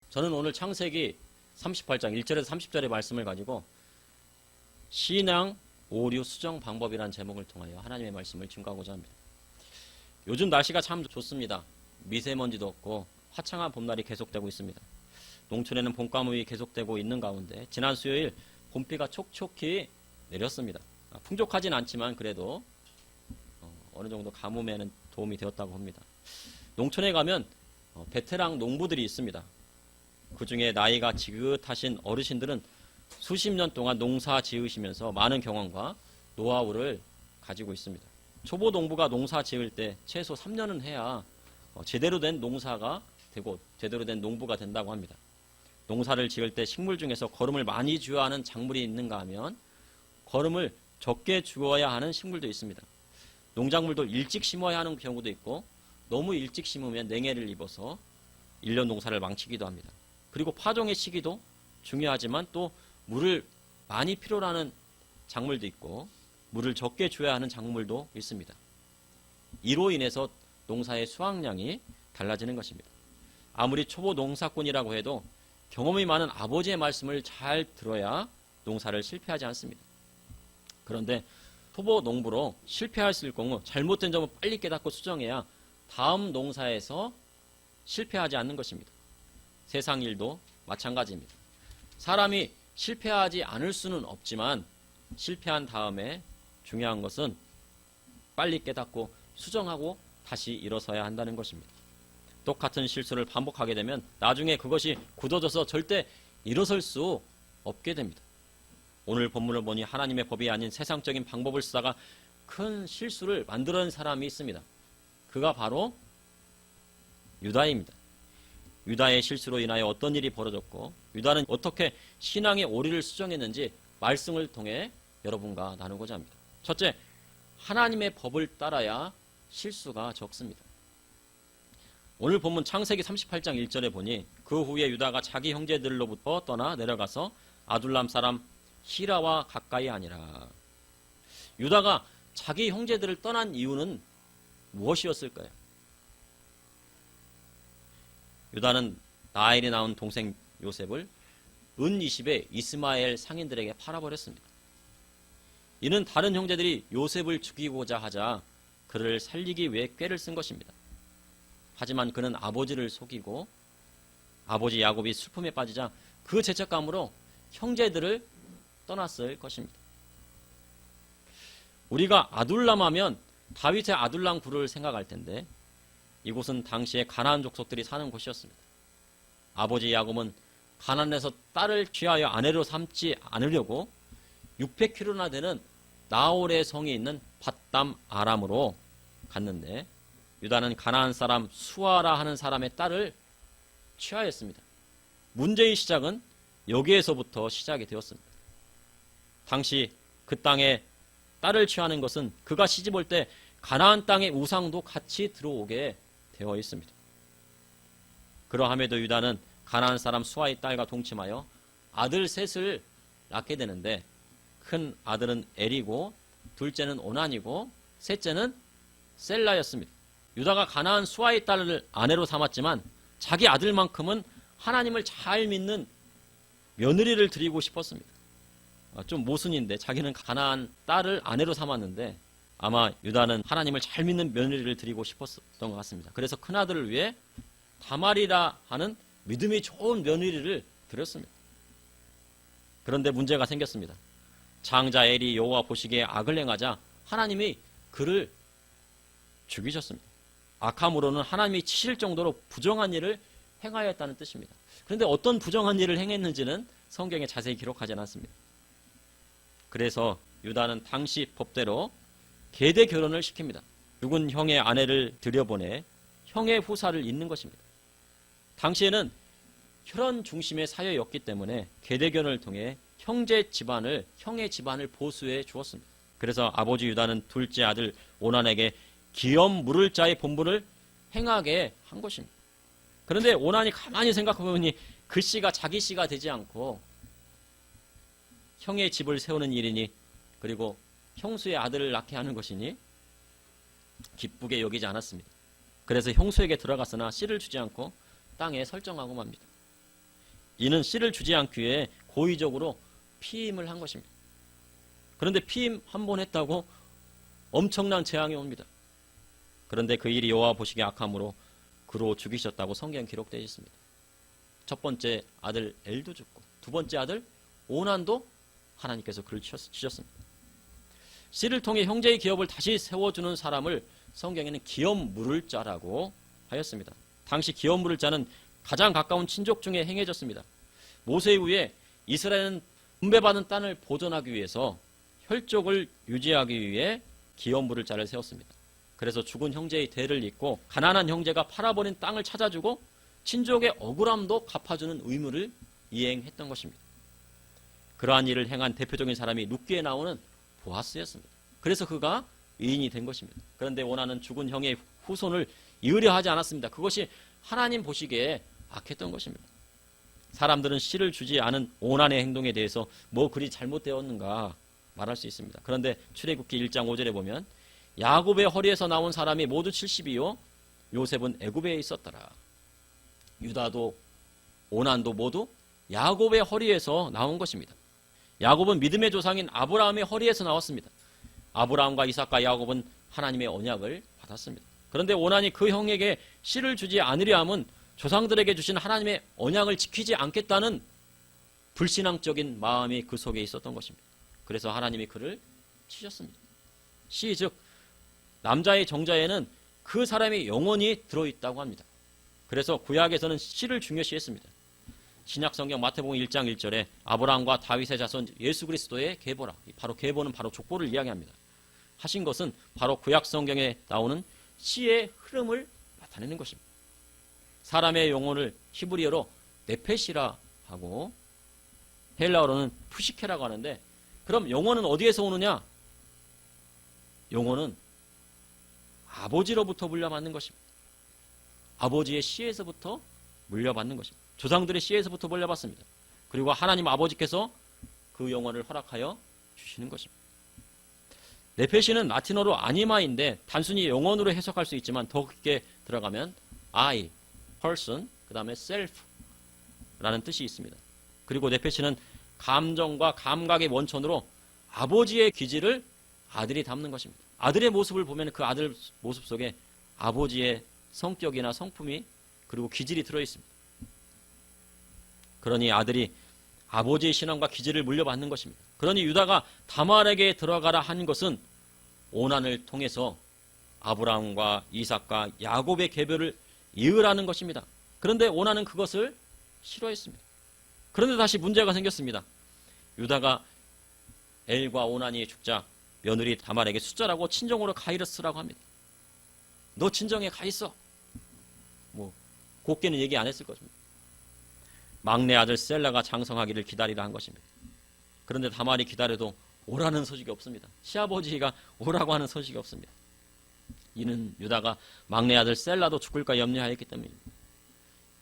저는 오늘 창세기 38장 1절에서 30절의 말씀을 가지고 신앙, 오류, 수정 방법이라는 제목을 통하여 하나님의 말씀을 증거하고자 합니다. 요즘 날씨가 참 좋습니다. 미세먼지도 없고 화창한 봄날이 계속되고 있습니다. 농촌에는 봄가뭄이 계속되고 있는 가운데 지난 수요일 봄비가 촉촉히 내렸습니다. 풍족하진 않지만 그래도 어느 정도 가뭄에는 도움이 되었다고 합니다. 농촌에 가면 베테랑 농부들이 있습니다. 그 중에 나이가 지긋하신 어르신들은 수십 년 동안 농사 지으시면서 많은 경험과 노하우를 가지고 있습니다. 초보 농부가 농사 지을 때 최소 3년은 해야 제대로 된 농사가 되고 제대로 된 농부가 된다고 합니다. 농사를 지을 때 식물 중에서 거름을 많이 주어야 하는 작물이 있는가 하면 거름을 적게 주어야 하는 식물도 있습니다. 농작물도 일찍 심어야 하는 경우도 있고 너무 일찍 심으면 냉해를 입어서 1년 농사를 망치기도 합니다. 그리고 파종의 시기도 중요하지만 또 물을 많이 필요로 하는 작물도 있고 물을 적게 줘야 하는 작물도 있습니다. 이로 인해서 농사의 수확량이 달라지는 것입니다. 아무리 초보 농사꾼이라고 해도 경험이 많은 아버지의 말씀을 잘 들어야 농사를 실패하지 않습니다. 그런데 초보 농부로 실패했을 경우 잘못된 점을 빨리 깨닫고 수정해야 다음 농사에서 실패하지 않는 것입니다. 세상 일도 마찬가지입니다. 사람이 실패하지 않을 수는 없지만 실패한 다음에 중요한 것은 빨리 깨닫고 수정하고 다시 일어서야 한다는 것입니다. 똑같은 실수를 반복하게 되면 나중에 그것이 굳어져서 절대 일어설 수 없게 됩니다. 오늘 본문을 보니 하나님의 법이 아닌 세상적인 방법을 쓰다가 큰 실수를 만들어낸 사람이 있습니다. 그가 바로 유다입니다. 유다의 실수로 인하여 어떤 일이 벌어졌고 유다는 어떻게 신앙의 오류를 수정했는지 말씀을 통해 여러분과 나누고자 합니다. 첫째, 하나님의 법을 따라야 실수가 적습니다. 오늘 본문 창세기 38장 1절에 보니 그 후에 유다가 자기 형제들로부터 떠나 내려가서 아둘람 사람 히라와 가까이 하니라. 유다가 자기 형제들을 떠난 이유는 무엇이었을까요? 유다는 라헬이 낳은 동생 요셉을 은 20에 이스마엘 상인들에게 팔아버렸습니다. 이는 다른 형제들이 요셉을 죽이고자 하자 그를 살리기 위해 꾀를 쓴 것입니다. 하지만 그는 아버지를 속이고 아버지 야곱이 슬픔에 빠지자 그 죄책감으로 형제들을 떠났을 것입니다. 우리가 아둘람 하면 다윗의 아둘람 굴을 생각할 텐데 이곳은 당시에 가나안 족속들이 사는 곳이었습니다. 아버지 야곱은 가나안에서 딸을 취하여 아내로 삼지 않으려고 600km나 되는 나홀의 성이 있는 밧담 아람으로 갔는데 유다는 가나안 사람 수아라 하는 사람의 딸을 취하였습니다. 문제의 시작은 여기에서부터 시작이 되었습니다. 당시 그 땅에 딸을 취하는 것은 그가 시집올 때 가나안 땅의 우상도 같이 들어오게 되어 있습니다. 그러함에도 유다는 가나안 사람 수아의 딸과 동침하여 아들 셋을 낳게 되는데 큰 아들은 엘이고 둘째는 오난이고 셋째는 셀라였습니다. 유다가 가나안 수아의 딸을 아내로 삼았지만 자기 아들만큼은 하나님을 잘 믿는 며느리를 드리고 싶었습니다. 좀 모순인데 자기는 가나안 딸을 아내로 삼았는데 아마 유다는 하나님을 잘 믿는 며느리를 드리고 싶었던 것 같습니다. 그래서 큰아들을 위해 다말이라 하는 믿음이 좋은 며느리를 드렸습니다. 그런데 문제가 생겼습니다. 장자 엘이 여호와 보시기에 악을 행하자 하나님이 그를 죽이셨습니다. 악함으로는 하나님이 치실 정도로 부정한 일을 행하였다는 뜻입니다. 그런데 어떤 부정한 일을 행했는지는 성경에 자세히 기록하지 않았습니다. 그래서 유다는 당시 법대로 계대 결혼을 시킵니다. 죽은 형의 아내를 들여보내 형의 후사를 잇는 것입니다. 당시에는 혈연 중심의 사회였기 때문에 계대 결혼을 통해 형의 집안을 보수해 주었습니다. 그래서 아버지 유다는 둘째 아들 오난에게 기업 물을 자의 본분을 행하게 한 것입니다. 그런데 오난이 가만히 생각해보니 그 씨가 자기 씨가 되지 않고 형의 집을 세우는 일이니 그리고 형수의 아들을 낳게 하는 것이니 기쁘게 여기지 않았습니다. 그래서 형수에게 들어갔으나 씨를 주지 않고 땅에 설정하고 맙니다. 이는 씨를 주지 않기 위해 고의적으로 피임을 한 것입니다. 그런데 피임 한 번 했다고 엄청난 재앙이 옵니다. 그런데 그 일이 여호와 보시기에 악함으로 그로 죽이셨다고 성경 기록되어 있습니다. 첫 번째 아들 엘도 죽고 두 번째 아들 오난도 하나님께서 그를 치셨습니다. 씨를 통해 형제의 기업을 다시 세워주는 사람을 성경에는 기업 물을 자라고 하였습니다. 당시 기업 물을 자는 가장 가까운 친족 중에 행해졌습니다. 모세 이후에 이스라엘은 분배받은 땅을 보존하기 위해서 혈족을 유지하기 위해 기업 물을 자를 세웠습니다. 그래서 죽은 형제의 대를 잇고 가난한 형제가 팔아버린 땅을 찾아주고 친족의 억울함도 갚아주는 의무를 이행했던 것입니다. 그러한 일을 행한 대표적인 사람이 룻기에 나오는 보아스였습니다. 그래서 그가 의인이 된 것입니다. 그런데 오난은 죽은 형의 후손을 이으려 하지 않았습니다. 그것이 하나님 보시기에 악했던 것입니다. 사람들은 씨를 주지 않은 오난의 행동에 대해서 뭐 그리 잘못되었는가 말할 수 있습니다. 그런데 출애굽기 1장 5절에 보면 야곱의 허리에서 나온 사람이 모두 70이요 요셉은 애굽에 있었더라. 유다도 오난도 모두 야곱의 허리에서 나온 것입니다. 야곱은 믿음의 조상인 아브라함의 허리에서 나왔습니다. 아브라함과 이삭과 야곱은 하나님의 언약을 받았습니다. 그런데 오난이 그 형에게 씨를 주지 않으려 함은 조상들에게 주신 하나님의 언약을 지키지 않겠다는 불신앙적인 마음이 그 속에 있었던 것입니다. 그래서 하나님이 그를 치셨습니다. 씨 즉 남자의 정자에는 그 사람의 영혼이 들어있다고 합니다. 그래서 구약에서는 씨를 중요시했습니다. 신약성경 마태복음 1장 1절에 아브라함과 다윗의 자손 예수 그리스도의 계보라. 바로 계보는 바로 족보를 이야기합니다. 하신 것은 바로 구약성경에 나오는 씨의 흐름을 나타내는 것입니다. 사람의 영혼을 히브리어로 네페시라 하고 헬라어로는 푸시케라고 하는데 그럼 영혼은 어디에서 오느냐? 영혼은 아버지로부터 물려받는 것입니다. 아버지의 씨에서부터 물려받는 것입니다. 조상들의 씨에서부터 물려받습니다. 그리고 하나님 아버지께서 그 영혼을 허락하여 주시는 것입니다. 네페시는 라틴어로 아니마인데 단순히 영혼으로 해석할 수 있지만 더 깊게 들어가면 I, person, 그 다음에 self라는 뜻이 있습니다. 그리고 네페시는 감정과 감각의 원천으로 아버지의 기질을 아들이 담는 것입니다. 아들의 모습을 보면 그 아들 모습 속에 아버지의 성격이나 성품이 그리고 기질이 들어있습니다. 그러니 아들이 아버지의 신앙과 기질을 물려받는 것입니다. 그러니 유다가 다말에게 들어가라 한 것은 오난을 통해서 아브라함과 이삭과 야곱의 계보를 이으라는 것입니다. 그런데 오난은 그것을 싫어했습니다. 그런데 다시 문제가 생겼습니다. 유다가 엘과 오난이 죽자 며느리 다말에게 숫자라고 친정으로 가이르스라고 합니다. 너 친정에 가 있어. 뭐 곱게는 얘기 안 했을 것입니다. 막내 아들 셀라가 장성하기를 기다리라 한 것입니다. 그런데 다말이 기다려도 오라는 소식이 없습니다. 시아버지가 오라고 하는 소식이 없습니다. 이는 유다가 막내 아들 셀라도 죽을까 염려하였기 때문입니다.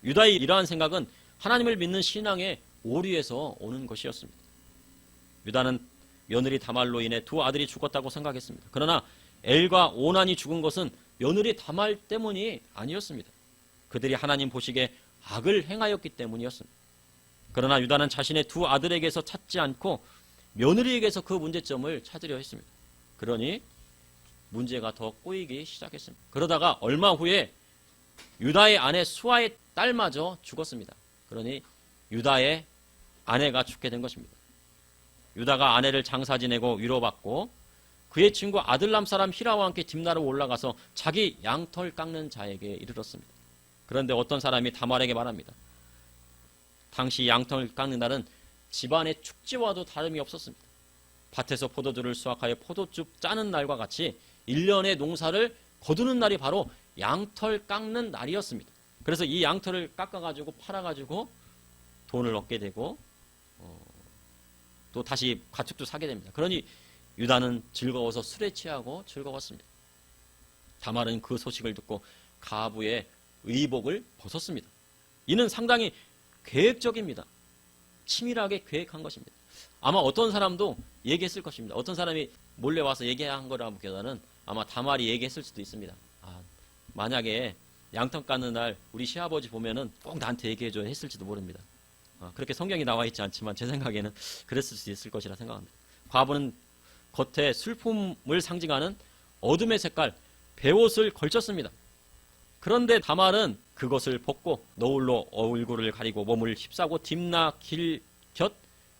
유다의 이러한 생각은 하나님을 믿는 신앙의 오류에서 오는 것이었습니다. 유다는 며느리 다말로 인해 두 아들이 죽었다고 생각했습니다. 그러나 엘과 오난이 죽은 것은 며느리 다말 때문이 아니었습니다. 그들이 하나님 보시기에 악을 행하였기 때문이었습니다. 그러나 유다는 자신의 두 아들에게서 찾지 않고 며느리에게서 그 문제점을 찾으려 했습니다. 그러니 문제가 더 꼬이기 시작했습니다. 그러다가 얼마 후에 유다의 아내 수아의 딸마저 죽었습니다. 그러니 유다의 아내가 죽게 된 것입니다. 유다가 아내를 장사 지내고 위로받고 그의 친구 아들람 사람 히라와 함께 딥나로 올라가서 자기 양털 깎는 자에게 이르렀습니다. 그런데 어떤 사람이 다말에게 말합니다. 당시 양털 깎는 날은 집안의 축제와도 다름이 없었습니다. 밭에서 포도주를 수확하여 포도주 짜는 날과 같이 1년의 농사를 거두는 날이 바로 양털 깎는 날이었습니다. 그래서 이 양털을 깎아가지고 팔아가지고 돈을 얻게 되고 또 다시 가축도 사게 됩니다. 그러니 유다는 즐거워서 술에 취하고 즐거웠습니다. 다말은 그 소식을 듣고 가부의 의복을 벗었습니다. 이는 상당히 계획적입니다. 치밀하게 계획한 것입니다. 아마 어떤 사람도 얘기했을 것입니다. 어떤 사람이 몰래 와서 얘기한 거라기보다는 아마 다말이 얘기했을 수도 있습니다. 만약에 양털 깎는 날 우리 시아버지 보면은 꼭 나한테 얘기해줘 했을지도 모릅니다. 그렇게 성경이 나와 있지 않지만 제 생각에는 그랬을 수 있을 것이라 생각합니다. 과부는 겉에 슬픔을 상징하는 어둠의 색깔 베옷을 걸쳤습니다. 그런데 다말은 그것을 벗고 너울로 얼굴을 가리고 몸을 휩싸고 딥나 길 곁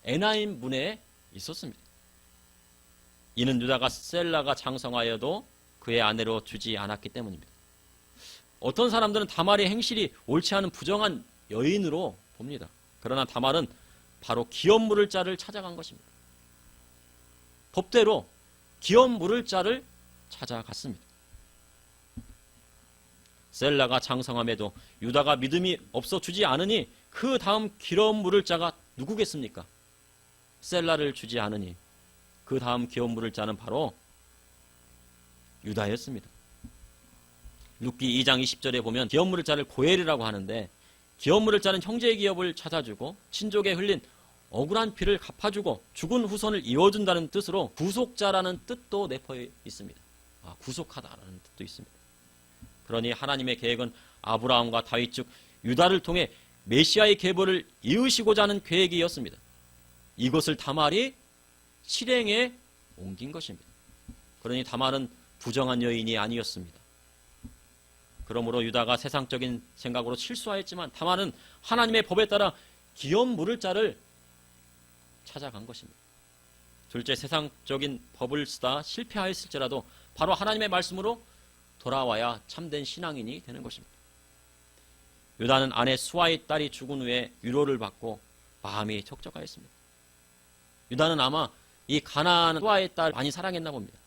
에나임 문에 있었습니다. 이는 유다가 셀라가 장성하여도 그의 아내로 주지 않았기 때문입니다. 어떤 사람들은 다말의 행실이 옳지 않은 부정한 여인으로 봅니다. 그러나 다말은 바로 기업 물을 자를 찾아간 것입니다. 법대로 기업 물을 자를 찾아갔습니다. 셀라가 장성함에도 유다가 믿음이 없어 주지 않으니 그 다음 기업 물을 자가 누구겠습니까? 셀라를 주지 않으니 그 다음 기업 물을 자는 바로 유다였습니다. 룻기 2장 20절에 보면 기업 물을 자를 고엘이라고 하는데 기업 물을 자는 형제의 기업을 찾아주고 친족에 흘린 억울한 피를 갚아주고 죽은 후손을 이어준다는 뜻으로 구속자라는 뜻도 내포해 있습니다. 구속하다라는 뜻도 있습니다. 그러니 하나님의 계획은 아브라함과 다윗 즉 유다를 통해 메시아의 계보를 이으시고자 하는 계획이었습니다. 이것을 다말이 실행에 옮긴 것입니다. 그러니 다말은 부정한 여인이 아니었습니다. 그러므로 유다가 세상적인 생각으로 실수하였지만 다말은 하나님의 법에 따라 기업 물을 자를 찾아간 것입니다. 둘째, 세상적인 법을 쓰다 실패하였을지라도 바로 하나님의 말씀으로 돌아와야 참된 신앙인이 되는 것입니다. 유다는 아내 수아의 딸이 죽은 후에 위로를 받고 마음이 적적하였습니다. 유다는 아마 이 가나안 수아의 딸 많이 사랑했나 봅니다.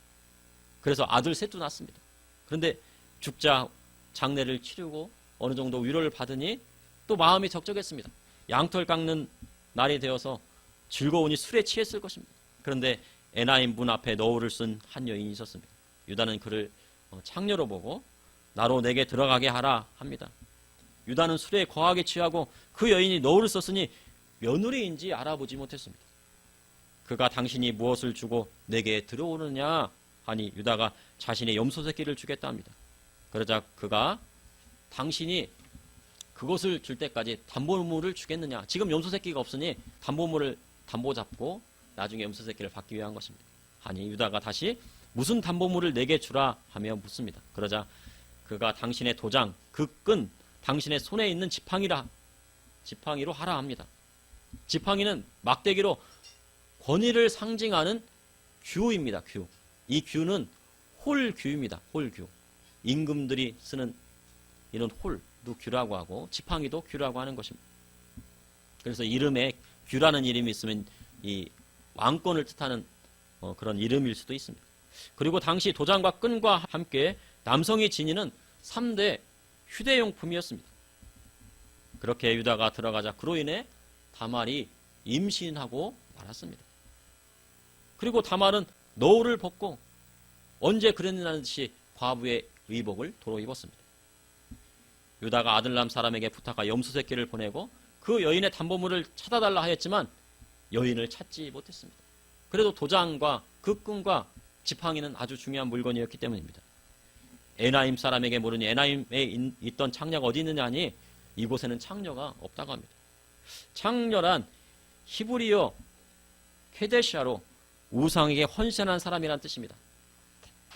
그래서 아들 셋도 낳습니다. 그런데 죽자 장례를 치르고 어느 정도 위로를 받으니 또 마음이 적적했습니다. 양털 깎는 날이 되어서 즐거우니 술에 취했을 것입니다. 그런데 에나임 문 앞에 너울을 쓴 한 여인이 있었습니다. 유다는 그를 창녀로 보고 나로 내게 들어가게 하라 합니다. 유다는 술에 거하게 취하고 그 여인이 너울을 썼으니 며느리인지 알아보지 못했습니다. 그가 당신이 무엇을 주고 내게 들어오느냐 하니 유다가 자신의 염소 새끼를 주겠다 합니다. 그러자 그가 당신이 그것을 줄 때까지 담보물을 주겠느냐, 지금 염소 새끼가 없으니 담보물을 담보 잡고 나중에 염소 새끼를 받기 위한 것입니다. 하니 유다가 다시 무슨 담보물을 내게 주라 하며 묻습니다. 그러자 그가 당신의 도장, 그 끈, 당신의 손에 있는 지팡이로 하라 합니다. 지팡이는 막대기로 권위를 상징하는 규입니다. 규. 이 규는 홀규입니다. 홀규. 임금들이 쓰는 이런 홀도 규라고 하고 지팡이도 규라고 하는 것입니다. 그래서 이름에 규라는 이름이 있으면 이 왕권을 뜻하는 그런 이름일 수도 있습니다. 그리고 당시 도장과 끈과 함께 남성이 지니는 3대 휴대용품이었습니다. 그렇게 유다가 들어가자 그로 인해 다말이 임신하고 말았습니다. 그리고 다말은 너울을 벗고 언제 그랬느냐는 듯이 과부의 의복을 도로 입었습니다. 유다가 아들람 사람에게 부탁하 염소 새끼를 보내고 그 여인의 담보물을 찾아달라 하였지만 여인을 찾지 못했습니다. 그래도 도장과 그 끈과 지팡이는 아주 중요한 물건이었기 때문입니다. 에나임 사람에게 물으니 에나임에 있던 창녀가 어디 있느냐 하니 이곳에는 창녀가 없다고 합니다. 창녀란 히브리어 케데샤로 우상에게 헌신한 사람이란 뜻입니다.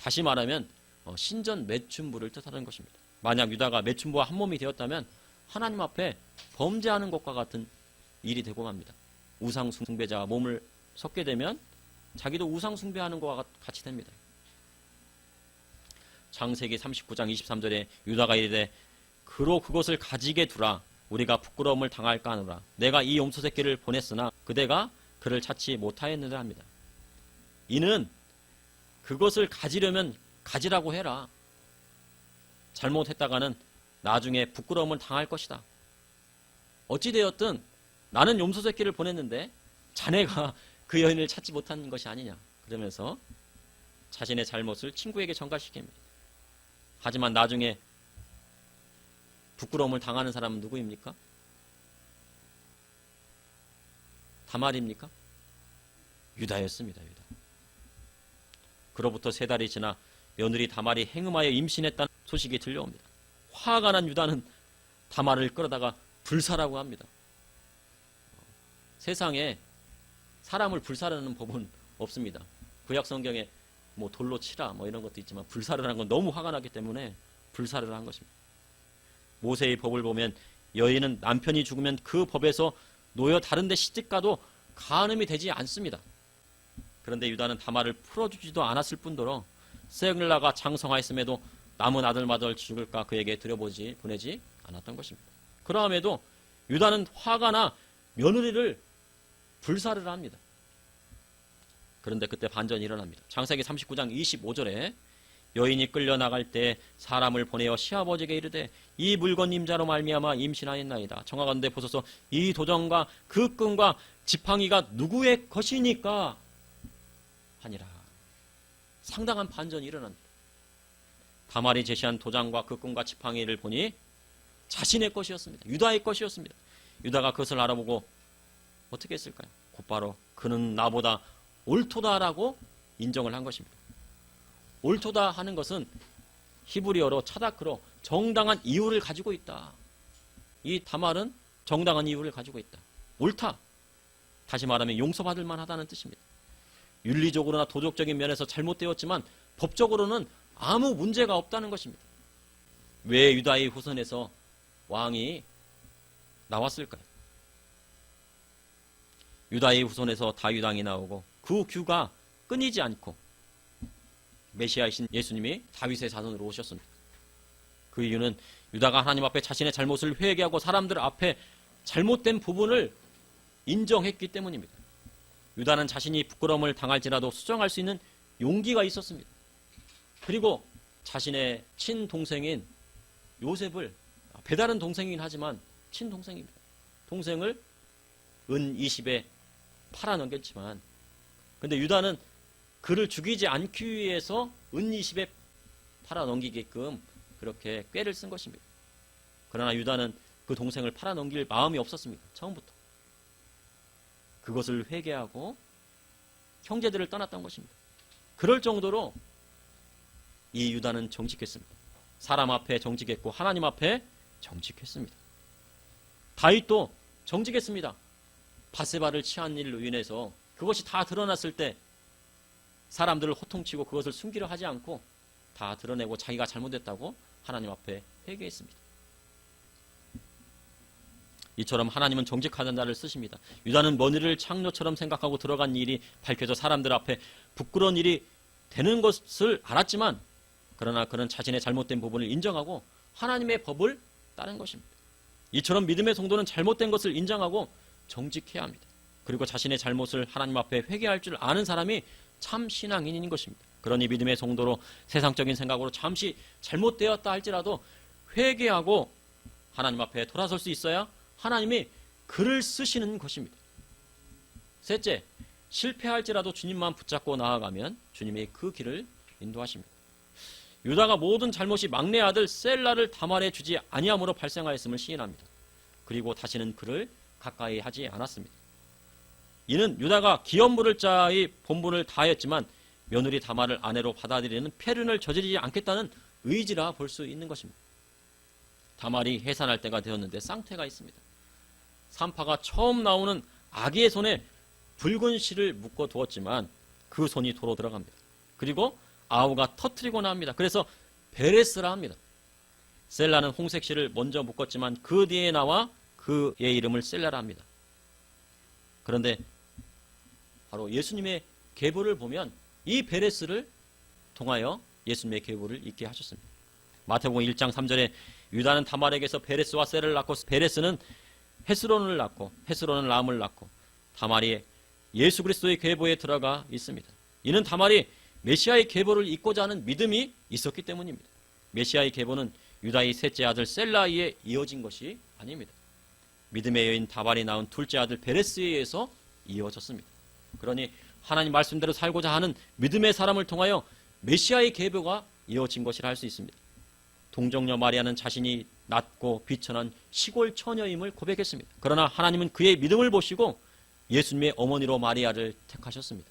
다시 말하면 신전 매춘부를 뜻하는 것입니다. 만약 유다가 매춘부와 한 몸이 되었다면 하나님 앞에 범죄하는 것과 같은 일이 되고 맙니다. 우상 숭배자와 몸을 섞게 되면 자기도 우상 숭배하는 것과 같이 됩니다. 창세기 39장 23절에 유다가 이르되 그로 그것을 가지게 두라. 우리가 부끄러움을 당할까 하노라. 내가 이 염소 새끼를 보냈으나 그대가 그를 찾지 못하였느라 합니다. 이는 그것을 가지려면 가지라고 해라. 잘못했다가는 나중에 부끄러움을 당할 것이다. 어찌되었든 나는 염소 새끼를 보냈는데 자네가 그 여인을 찾지 못한 것이 아니냐. 그러면서 자신의 잘못을 친구에게 전가시킵니다. 하지만 나중에 부끄러움을 당하는 사람은 누구입니까? 다말입니까? 유다였습니다. 유다. 그로부터 3달이 지나 며느리 다말이 행음하여 임신했다는 소식이 들려옵니다. 화가 난 유다는 다말을 끌어다가 불사라고 합니다. 세상에 사람을 불사르는 법은 없습니다. 구약 성경에 뭐 돌로 치라 뭐 이런 것도 있지만 불사르라는 건 너무 화가 나기 때문에 불사르라 한 것입니다. 모세의 법을 보면 여인은 남편이 죽으면 그 법에서 놓여 다른 데 시집가도 간음이 되지 않습니다. 그런데 유다는 다말을 풀어주지도 않았을 뿐더러 셀라가 장성하였음에도 남은 아들마들 죽을까 그에게 보내지 않았던 것입니다. 그러함에도 유다는 화가 나 며느리를 불사르라 합니다. 그런데 그때 반전이 일어납니다. 창세기 39장 25절에 여인이 끌려나갈 때 사람을 보내어 시아버지에게 이르되 이 물건 임자로 말미암아 임신하였나이다. 청하건대 보소서 이 도전과 그 끈과 지팡이가 누구의 것이니까 하니라. 상당한 반전이 일어납니다. 다말이 제시한 도장과 그 끈과 지팡이를 보니 자신의 것이었습니다. 유다의 것이었습니다. 유다가 그것을 알아보고 어떻게 했을까요? 곧바로 그는 나보다 옳도다라고 인정을 한 것입니다. 옳도다 하는 것은 히브리어로 차다크로 정당한 이유를 가지고 있다. 이 다말은 정당한 이유를 가지고 있다. 옳다. 다시 말하면 용서받을 만하다는 뜻입니다. 윤리적으로나 도덕적인 면에서 잘못되었지만 법적으로는 아무 문제가 없다는 것입니다. 왜 유다의 후손에서 왕이 나왔을까요? 유다의 후손에서 다윗 왕이 나오고 그 규가 끊이지 않고 메시아이신 예수님이 다윗의 자손으로 오셨습니다. 그 이유는 유다가 하나님 앞에 자신의 잘못을 회개하고 사람들 앞에 잘못된 부분을 인정했기 때문입니다. 유다는 자신이 부끄러움을 당할지라도 수정할 수 있는 용기가 있었습니다. 그리고 자신의 친동생인 요셉을, 배다른 동생이긴 하지만 친동생입니다. 동생을 은 20에 팔아넘겼지만, 근데 유다는 그를 죽이지 않기 위해서 은 20에 팔아넘기게끔 그렇게 꾀를 쓴 것입니다. 그러나 유다는 그 동생을 팔아넘길 마음이 없었습니다. 처음부터. 그것을 회개하고 형제들을 떠났던 것입니다. 그럴 정도로 이 유다는 정직했습니다. 사람 앞에 정직했고 하나님 앞에 정직했습니다. 다윗도 정직했습니다. 바세바를 취한 일로 인해서 그것이 다 드러났을 때 사람들을 호통치고 그것을 숨기려 하지 않고 다 드러내고 자기가 잘못했다고 하나님 앞에 회개했습니다. 이처럼 하나님은 정직하던 자를 쓰십니다. 유다는 먼 일을 창녀처럼 생각하고 들어간 일이 밝혀져 사람들 앞에 부끄러운 일이 되는 것을 알았지만, 그러나 그는 자신의 잘못된 부분을 인정하고 하나님의 법을 따른 것입니다. 이처럼 믿음의 성도는 잘못된 것을 인정하고 정직해야 합니다. 그리고 자신의 잘못을 하나님 앞에 회개할 줄 아는 사람이 참 신앙인인 것입니다. 그러니 믿음의 성도로 세상적인 생각으로 잠시 잘못되었다 할지라도 회개하고 하나님 앞에 돌아설 수 있어야 하나님이 그를 쓰시는 것입니다. 셋째, 실패할지라도 주님만 붙잡고 나아가면 주님이 그 길을 인도하십니다. 유다가 모든 잘못이 막내 아들 셀라를 다말해 주지 아니함으로 발생하였음을 시인합니다. 그리고 다시는 그를 가까이 하지 않았습니다. 이는 유다가 기업 물을 자의 본분을 다하였지만 며느리 다말을 아내로 받아들이는 폐륜을 저지르지 않겠다는 의지라 볼 수 있는 것입니다. 다말이 해산할 때가 되었는데 쌍태가 있습니다. 산파가 처음 나오는 아기의 손에 붉은 실을 묶어 두었지만 그 손이 도로 들어갑니다. 그리고 아우가 터뜨리고 나옵니다. 그래서 베레스라 합니다. 셀라는 홍색 실을 먼저 묶었지만 그 뒤에 나와 그의 이름을 셀라라 합니다. 그런데 바로 예수님의 계보를 보면 이 베레스를 통하여 예수님의 계보를 잊게 하셨습니다. 마태복음 1장 3절에 유다는 다말에게서 베레스와 셀을 낳고 베레스는 헤스론을 낳고 헤스론은 람을 낳고 다말이 예수 그리스도의 계보에 들어가 있습니다. 이는 다말이 메시아의 계보를 잇고자 하는 믿음이 있었기 때문입니다. 메시아의 계보는 유다의 셋째 아들 셀라에 이어진 것이 아닙니다. 믿음의 여인 다말이 낳은 둘째 아들 베레스에 의해서 이어졌습니다. 그러니 하나님 말씀대로 살고자 하는 믿음의 사람을 통하여 메시아의 계보가 이어진 것이라 할 수 있습니다. 동정녀 마리아는 자신이 낮고 비천한 시골 처녀임을 고백했습니다. 그러나 하나님은 그의 믿음을 보시고 예수님의 어머니로 마리아를 택하셨습니다.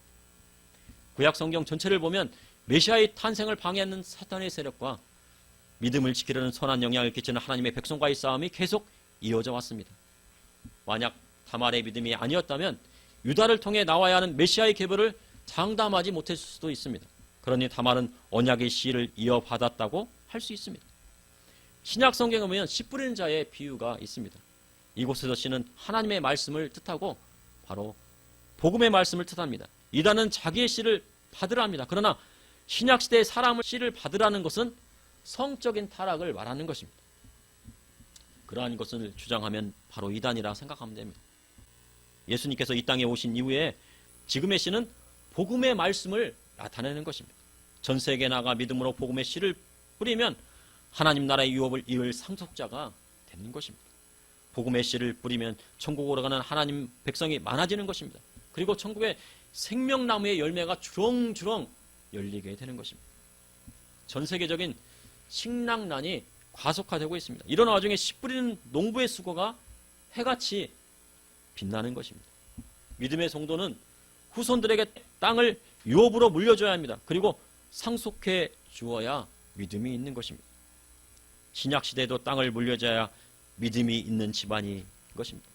구약 성경 전체를 보면 메시아의 탄생을 방해하는 사탄의 세력과 믿음을 지키려는 선한 영향을 끼치는 하나님의 백성과의 싸움이 계속 이어져 왔습니다. 만약 다말의 믿음이 아니었다면 유다를 통해 나와야 하는 메시아의 계보를 장담하지 못했을 수도 있습니다. 그러니 다말은 언약의 씨를 이어받았다고 할 수 있습니다. 신약 성경에 보면 씨 뿌리는 자의 비유가 있습니다. 이곳에서 씨는 하나님의 말씀을 뜻하고 바로 복음의 말씀을 뜻합니다. 이단은 자기의 씨를 받으라 합니다. 그러나 신약 시대의 사람을 씨를 받으라는 것은 성적인 타락을 말하는 것입니다. 그러한 것을 주장하면 바로 이단이라 생각하면 됩니다. 예수님께서 이 땅에 오신 이후에 지금의 씨는 복음의 말씀을 나타내는 것입니다. 전 세계에 나가 믿음으로 복음의 씨를 뿌리면 하나님 나라의 유업을 이을 상속자가 되는 것입니다. 복음의 씨를 뿌리면 천국으로 가는 하나님 백성이 많아지는 것입니다. 그리고 천국의 생명나무의 열매가 주렁주렁 열리게 되는 것입니다. 전 세계적인 식량난이 과속화되고 있습니다. 이런 와중에 씨 뿌리는 농부의 수고가 해같이 빛나는 것입니다. 믿음의 성도는 후손들에게 땅을 유업으로 물려줘야 합니다. 그리고 상속해 주어야 믿음이 있는 것입니다. 신약시대에도 땅을 물려줘야 믿음이 있는 집안이 것입니다.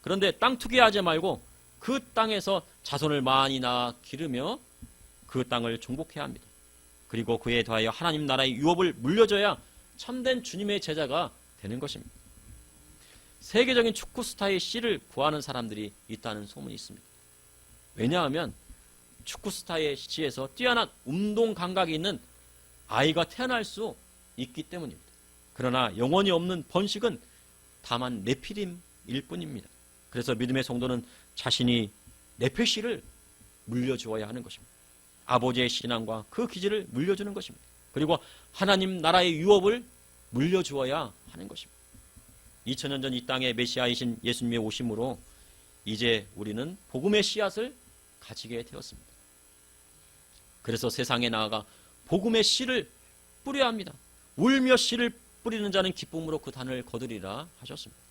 그런데 땅 투기하지 말고 그 땅에서 자손을 많이 낳아 기르며 그 땅을 정복해야 합니다. 그리고 그에 더하여 하나님 나라의 유업을 물려줘야 참된 주님의 제자가 되는 것입니다. 세계적인 축구 스타의 씨를 구하는 사람들이 있다는 소문이 있습니다. 왜냐하면 축구 스타의 씨에서 뛰어난 운동 감각이 있는 아이가 태어날 수 있기 때문입니다. 그러나 영원히 없는 번식은 다만 네피림일 뿐입니다. 그래서 믿음의 성도는 자신이 네필 씨를 물려주어야 하는 것입니다. 아버지의 신앙과 그 기질을 물려주는 것입니다. 그리고 하나님 나라의 유업을 물려주어야 하는 것입니다. 2000년 전 이 땅에 메시아이신 예수님의 오심으로 이제 우리는 복음의 씨앗을 가지게 되었습니다. 그래서 세상에 나아가 복음의 씨를 뿌려야 합니다. 울며 씨를 뿌리는 자는 기쁨으로 그 단을 거두리라 하셨습니다.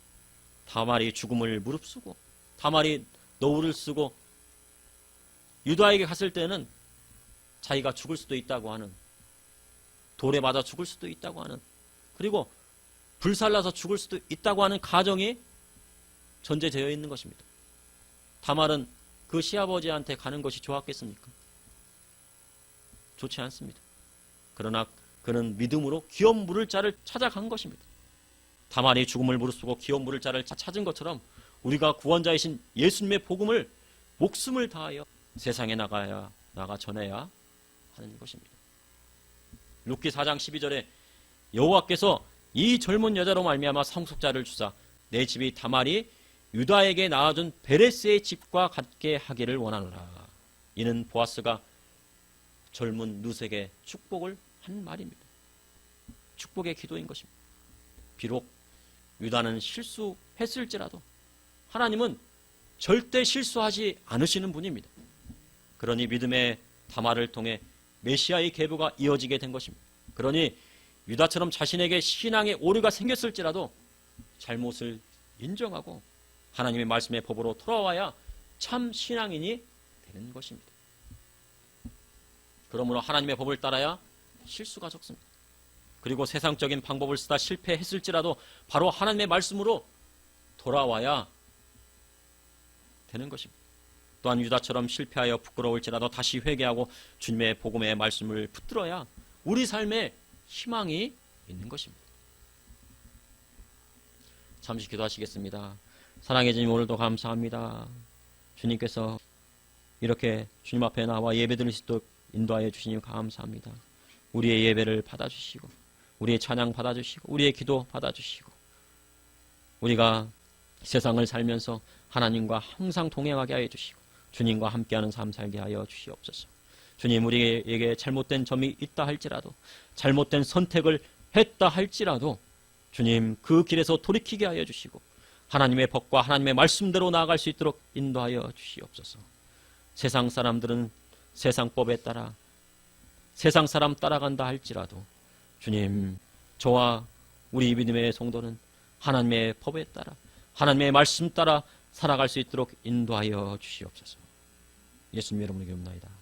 다말이 죽음을 무릅쓰고 다말이 너울을 쓰고 유다에게 갔을 때는 자기가 죽을 수도 있다고 하는, 돌에 맞아 죽을 수도 있다고 하는, 그리고 불살라서 죽을 수도 있다고 하는 가정이 전제되어 있는 것입니다. 다말은 그 시아버지한테 가는 것이 좋았겠습니까? 좋지 않습니다. 그러나 그는 믿음으로 기업 물을 자를 찾아간 것입니다. 다말이 죽음을 무릅쓰고 기업 물을 자를 찾은 것처럼 우리가 구원자이신 예수님의 복음을 목숨을 다하여 세상에 나가 전해야 하는 것입니다. 룻기 4장 12절에 여호와께서 이 젊은 여자로 말미암아 상속자를 주사 내 집이 다말이 유다에게 낳아준 베레스의 집과 같게 하기를 원하노라. 이는 보아스가 젊은 룻에게 축복을 한 말입니다. 축복의 기도인 것입니다. 비록 유다는 실수했을지라도 하나님은 절대 실수하지 않으시는 분입니다. 그러니 믿음의 다말을 통해 메시아의 계보가 이어지게 된 것입니다. 그러니 유다처럼 자신에게 신앙의 오류가 생겼을지라도 잘못을 인정하고 하나님의 말씀의 법으로 돌아와야 참 신앙인이 되는 것입니다. 그러므로 하나님의 법을 따라야 실수가 적습니다. 그리고 세상적인 방법을 쓰다 실패했을지라도 바로 하나님의 말씀으로 돌아와야 되는 것입니다. 또한 유다처럼 실패하여 부끄러울지라도 다시 회개하고 주님의 복음의 말씀을 붙들어야 우리 삶에 희망이 있는 것입니다. 잠시 기도하시겠습니다. 사랑해 주님, 오늘도 감사합니다. 주님께서 이렇게 주님 앞에 나와 예배드릴 수 있도록 인도하여 주시니 감사합니다. 우리의 예배를 받아주시고 우리의 찬양 받아주시고 우리의 기도 받아주시고 우리가 세상을 살면서 하나님과 항상 동행하게 하여 주시고 주님과 함께하는 삶 살게 하여 주시옵소서. 주님, 우리에게 잘못된 점이 있다 할지라도 잘못된 선택을 했다 할지라도 주님 그 길에서 돌이키게 하여 주시고 하나님의 법과 하나님의 말씀대로 나아갈 수 있도록 인도하여 주시옵소서. 세상 사람들은 세상법에 따라 세상 사람 따라간다 할지라도 주님, 저와 우리 믿음의 성도는 하나님의 법에 따라 하나님의 말씀 따라 살아갈 수 있도록 인도하여 주시옵소서. 예수님 이름으로 기도합니다.